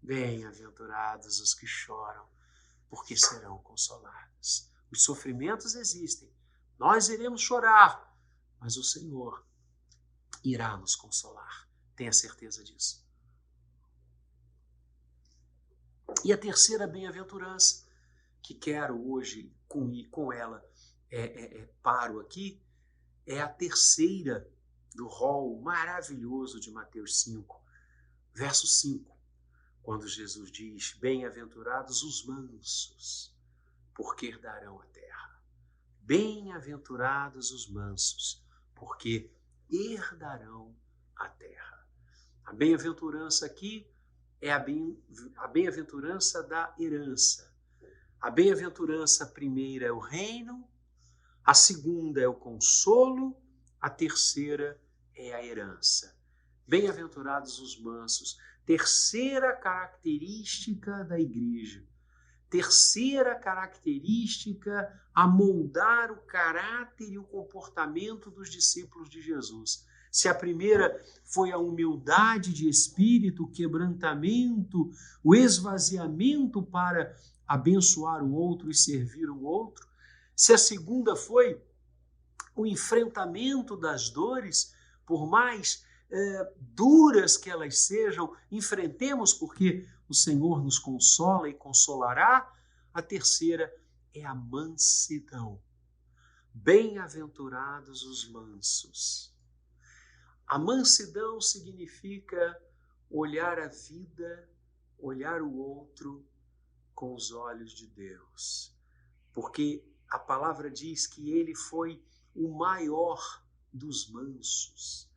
Bem-aventurados os que choram, porque serão consolados. Os sofrimentos existem, nós iremos chorar, mas o Senhor irá nos consolar. Tenha certeza disso. E a terceira bem-aventurança, que quero hoje com ela, paro aqui, é a terceira do rol maravilhoso de Mateus 5. Verso 5, quando Jesus diz: bem-aventurados os mansos, porque herdarão a terra. Bem-aventurados os mansos, porque herdarão a terra. A bem-aventurança aqui é a bem-aventurança da herança. A bem-aventurança primeira é o reino, a segunda é o consolo, a terceira é a herança. Bem-aventurados os mansos, terceira característica da igreja. Terceira característica a moldar o caráter e o comportamento dos discípulos de Jesus. Se a primeira foi a humildade de espírito, o quebrantamento, o esvaziamento para abençoar o outro e servir o outro, se a segunda foi o enfrentamento das dores, por mais duras que elas sejam, enfrentemos porque o Senhor nos consola e consolará. A terceira é a mansidão. Bem-aventurados os mansos. A mansidão significa olhar a vida, olhar o outro com os olhos de Deus. Porque a palavra diz que ele foi o maior dos mansos.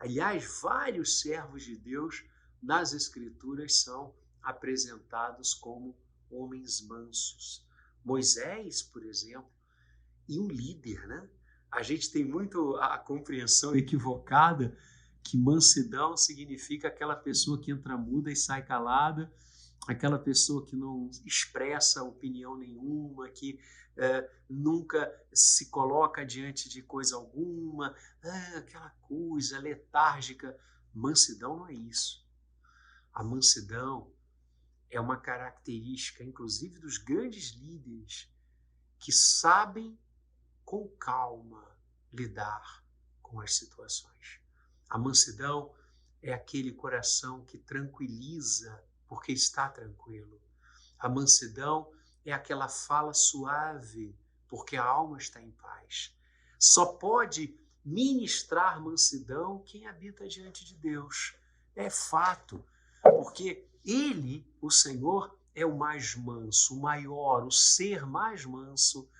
Aliás, vários servos de Deus nas Escrituras são apresentados como homens mansos. Moisés, por exemplo, e um líder, né? A gente tem muito a compreensão equivocada que mansidão significa aquela pessoa que entra muda e sai calada, aquela pessoa que não expressa opinião nenhuma, que nunca se coloca diante de coisa alguma, aquela coisa letárgica. Mansidão não é isso. A mansidão é uma característica, inclusive, dos grandes líderes que sabem com calma lidar com as situações. A mansidão é aquele coração que tranquiliza porque está tranquilo. A mansidão é aquela fala suave porque a alma está em paz. Só pode ministrar mansidão quem habita diante de Deus. É fato, porque Ele, o Senhor, é o mais manso, o maior, o ser mais manso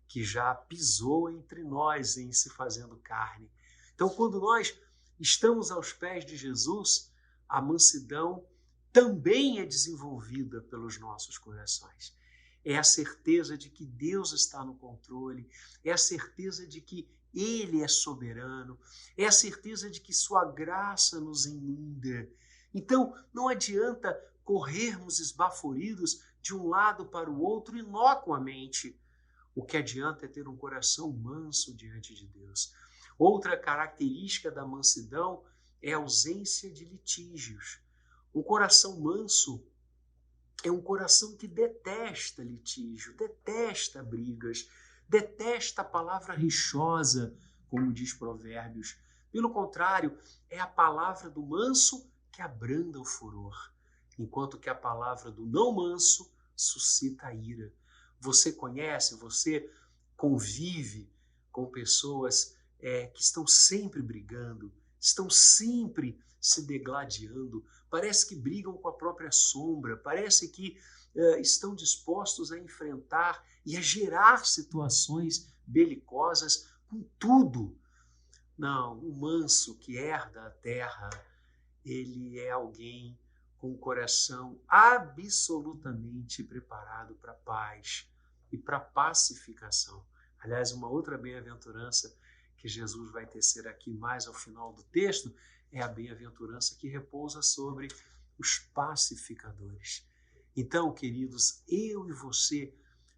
que já pisou entre nós em se fazendo carne. Então, quando nós estamos aos pés de Jesus, a mansidão também é desenvolvida pelos nossos corações. É a certeza de que Deus está no controle, é a certeza de que Ele é soberano, é a certeza de que Sua graça nos inunda. Então, não adianta corrermos esbaforidos de um lado para o outro inocuamente. O que adianta é ter um coração manso diante de Deus. Outra característica da mansidão é a ausência de litígios. Um coração manso é um coração que detesta litígio, detesta brigas, detesta a palavra rixosa, como diz Provérbios. Pelo contrário, é a palavra do manso que abranda o furor, enquanto que a palavra do não manso suscita a ira. Você conhece, você convive com pessoas que estão sempre brigando, estão sempre se degladiando, parece que brigam com a própria sombra, parece que estão dispostos a enfrentar e a gerar situações belicosas com tudo. Não, o manso que herda a terra, ele é alguém com o coração absolutamente preparado para a paz e para a pacificação. Aliás, uma outra bem-aventurança que Jesus vai tecer aqui mais ao final do texto é a bem-aventurança que repousa sobre os pacificadores. Então, queridos, eu e você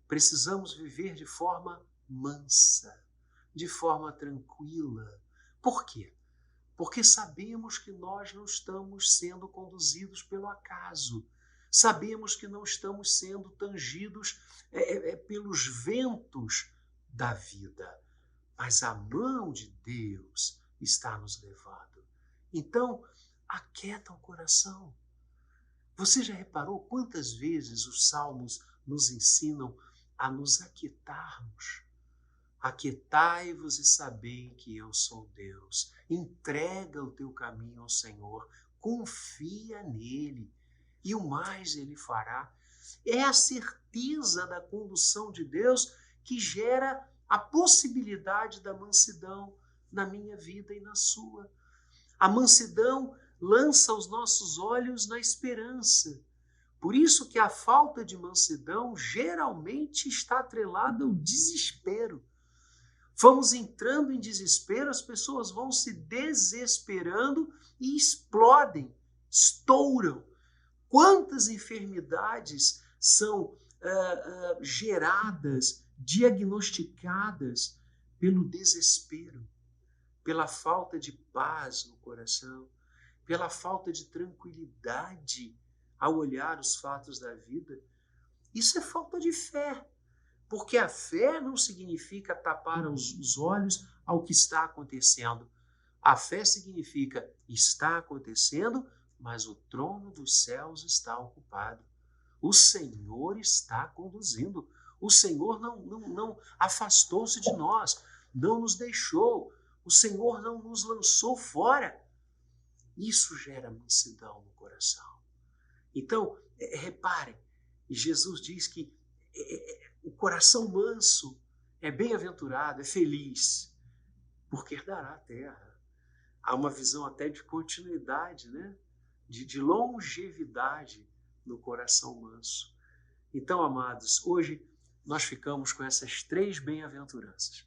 precisamos viver de forma mansa, de forma tranquila. Por quê? Porque sabemos que nós não estamos sendo conduzidos pelo acaso. Sabemos que não estamos sendo tangidos pelos ventos da vida. Mas a mão de Deus está nos levando. Então, aquieta o coração. Você já reparou quantas vezes os salmos nos ensinam a nos aquietarmos? Aquietai-vos e sabei que eu sou Deus. Entrega o teu caminho ao Senhor. confia nele e o mais ele fará. É a certeza da condução de Deus que gera a possibilidade da mansidão na minha vida e na sua. A mansidão lança os nossos olhos na esperança. Por isso que a falta de mansidão geralmente está atrelada ao desespero. Vamos entrando em desespero, as pessoas vão se desesperando e explodem, estouram. Quantas enfermidades são geradas, diagnosticadas pelo desespero, pela falta de paz no coração, pela falta de tranquilidade ao olhar os fatos da vida. Isso é falta de fé, porque a fé não significa tapar os olhos ao que está acontecendo. A fé significa está acontecendo, mas o trono dos céus está ocupado. O Senhor está conduzindo. O Senhor não afastou-se de nós, não nos deixou. O Senhor não nos lançou fora. Isso gera mansidão no coração. Então, reparem, Jesus diz que o coração manso é bem-aventurado, é feliz, porque herdará a terra. Há uma visão até de continuidade, né? de longevidade no coração manso. Então, amados, hoje nós ficamos com essas 3 bem-aventuranças.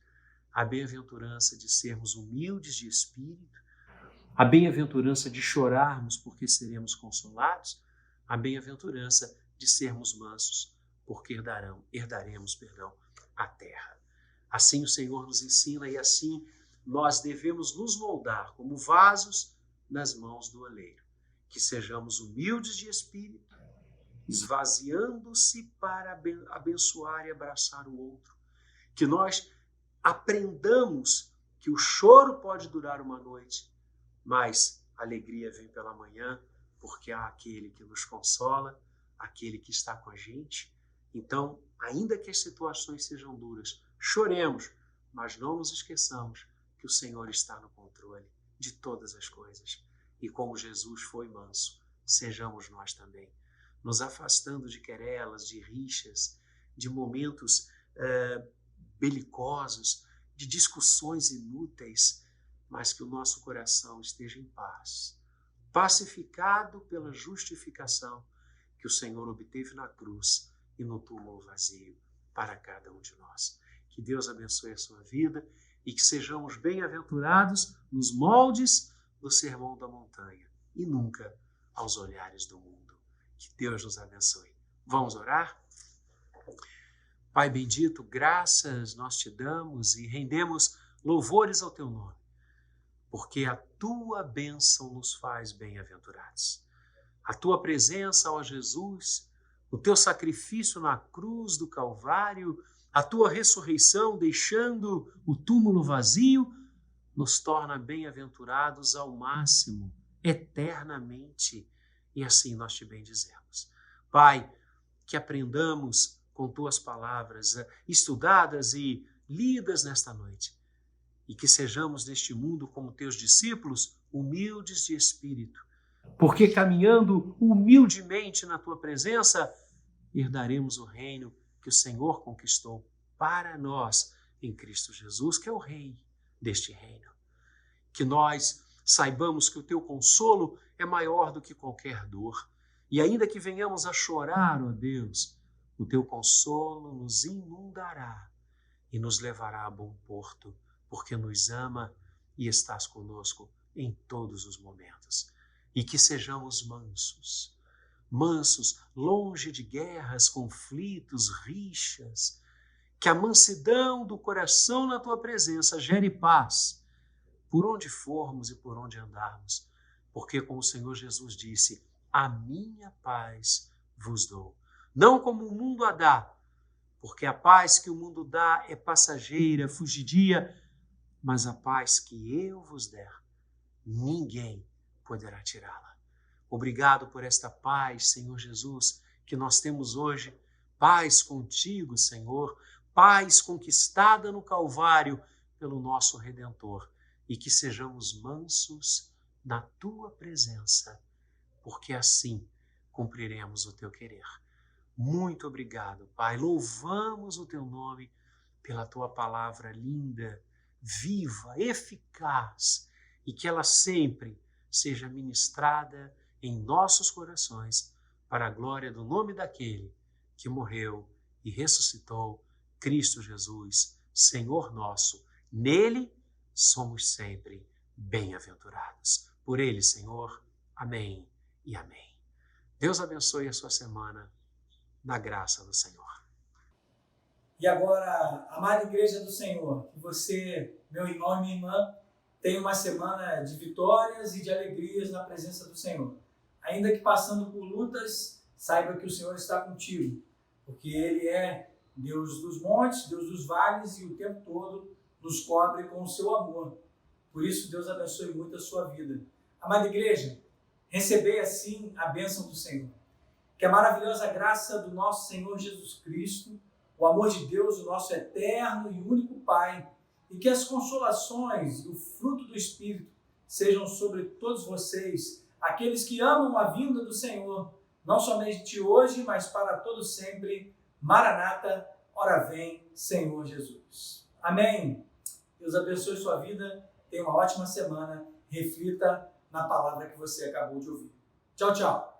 A bem-aventurança de sermos humildes de espírito, a bem-aventurança de chorarmos porque seremos consolados, a bem-aventurança de sermos mansos porque herdaremos a terra. Assim o Senhor nos ensina e assim nós devemos nos moldar como vasos nas mãos do oleiro. Que sejamos humildes de espírito, esvaziando-se para abençoar e abraçar o outro. Que nós aprendamos que o choro pode durar uma noite, mas a alegria vem pela manhã, porque há aquele que nos consola, aquele que está com a gente. Então, ainda que as situações sejam duras, choremos, mas não nos esqueçamos que o Senhor está no controle de todas as coisas. E como Jesus foi manso, sejamos nós também, nos afastando de querelas, de rixas, de momentos belicosos, de discussões inúteis, mas que o nosso coração esteja em paz, pacificado pela justificação que o Senhor obteve na cruz e no túmulo vazio para cada um de nós. Que Deus abençoe a sua vida e que sejamos bem-aventurados nos moldes do Sermão da Montanha e nunca aos olhares do mundo. Que Deus nos abençoe. Vamos orar? Pai bendito, graças nós te damos e rendemos louvores ao teu nome, porque a tua bênção nos faz bem-aventurados. A tua presença, ó Jesus, o teu sacrifício na cruz do Calvário, a tua ressurreição deixando o túmulo vazio, nos torna bem-aventurados ao máximo, eternamente. E assim nós te bendizemos. Pai, que aprendamos com tuas palavras, estudadas e lidas nesta noite, e que sejamos neste mundo como teus discípulos, humildes de espírito, porque caminhando humildemente na tua presença, herdaremos o reino que o Senhor conquistou para nós em Cristo Jesus, que é o Rei deste reino. Que nós saibamos que o teu consolo é maior do que qualquer dor. E ainda que venhamos a chorar, ó Deus, o teu consolo nos inundará e nos levará a bom porto, porque nos ama e estás conosco em todos os momentos. E que sejamos mansos, longe de guerras, conflitos, rixas. Que a mansidão do coração na tua presença gere paz, por onde formos e por onde andarmos. Porque, como o Senhor Jesus disse, a minha paz vos dou. Não como o mundo a dá, porque a paz que o mundo dá é passageira, fugidia, mas a paz que eu vos der, ninguém poderá tirá-la. Obrigado por esta paz, Senhor Jesus, que nós temos hoje. Paz contigo, Senhor, paz conquistada no Calvário pelo nosso Redentor. E que sejamos mansos na tua presença, porque assim cumpriremos o teu querer. Muito obrigado, Pai. Louvamos o teu nome pela tua palavra linda, viva, eficaz, e que ela sempre seja ministrada em nossos corações para a glória do nome daquele que morreu e ressuscitou, Cristo Jesus, Senhor nosso. Nele somos sempre bem-aventurados. Por ele, Senhor, amém e amém. Deus abençoe a sua semana na graça do Senhor. E agora, amada Igreja do Senhor, que você, meu irmão e minha irmã, tenha uma semana de vitórias e de alegrias na presença do Senhor. Ainda que passando por lutas, saiba que o Senhor está contigo, porque Ele é Deus dos montes, Deus dos vales e o tempo todo nos cobre com o seu amor. Por isso, Deus abençoe muito a sua vida. Amada Igreja, recebei assim a bênção do Senhor. Que a maravilhosa graça do nosso Senhor Jesus Cristo, o amor de Deus, o nosso eterno e único Pai, e que as consolações e o fruto do Espírito sejam sobre todos vocês, aqueles que amam a vinda do Senhor, não somente hoje, mas para todos sempre. Maranata, ora vem, Senhor Jesus. Amém. Deus abençoe sua vida, tenha uma ótima semana, reflita na palavra que você acabou de ouvir. Tchau, tchau.